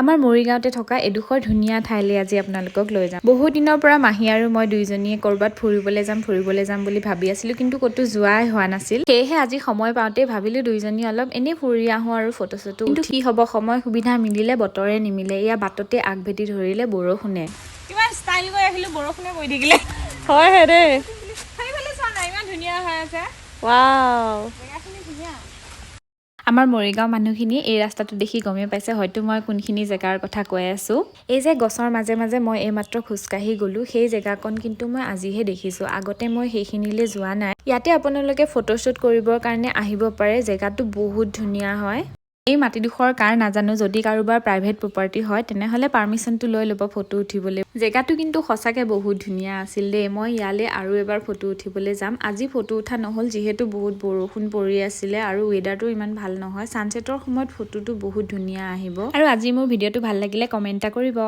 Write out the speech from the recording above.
আমাৰ মৰিগাঁওতে থকা এডোখৰ ধুনীয়া ঠাইলৈ আজি আপোনালোকক লৈ যাম। বহু দিনৰ পৰা মাহী আৰু মই দুইজনীয়ে ক'ৰবাত ফুৰিবলৈ যাম বুলি ভাবি আছিলোঁ, কিন্তু ক'তো যোৱাই হোৱা নাছিল। সেয়েহে আজি সময় পাওঁতে ভাবিলোঁ দুইজনী অলপ এনেই ফুৰি আহোঁ আৰু ফটো চটো। কিন্তু কি হ'ব, সময় সুবিধা মিলিলে বতৰে নিমিলে। এয়া বাটতে আগভেটি ধৰিলে বৰষুণে। কিমান ষ্টাইল কৰি আহিলোঁ, বৰষুণে পৰি থাকিলে। হয় হে দেই। সেইফালে চোৱা না, ইমান ধুনীয়া হৈ আছে। ৱাও, জেগাখিনি ধুনীয়া। আমাৰ মৰিগাঁও মানুহখিনি এই ৰাস্তাটো দেখি গমেই পাইছে হয়তো মই কোনখিনি জেগাৰ কথা কৈ আছোঁ। এই যে গছৰ মাজে মাজে মই এইমাত্ৰ খোজকাঢ়ি গ'লোঁ, সেই জেগাকণ কিন্তু মই আজিহে দেখিছোঁ। আগতে মই সেইখিনিলৈ যোৱা নাই। ইয়াতে আপোনালোকে ফটোশ্বুট কৰিবৰ কাৰণে আহিব পাৰে। জেগাটো বহুত ধুনীয়া হয়। এই মাটিডোখৰ কাৰ নাজানো, যদি কাৰোবাৰ প্ৰাইভেট প্ৰপাৰ্টি হয় তেনেহ'লে পাৰ্মিশ্যনটো লৈ ল'ব ফটো উঠিবলৈ। জেগাটো কিন্তু সঁচাকৈ বহুত ধুনীয়া আছিল দেই। মই ইয়ালৈ আৰু এবাৰ ফটো উঠিবলৈ যাম। আজি ফটো উঠা নহ'ল যিহেতু বহুত বৰষুণ পৰি আছিলে আৰু ৱেডাৰটো ইমান ভাল নহয়। ছানছেটৰ সময়ত ফটোটো বহুত ধুনীয়া আহিব। আৰু আজি মোৰ ভিডিঅ'টো ভাল লাগিলে কমেণ্ট এটা কৰিব।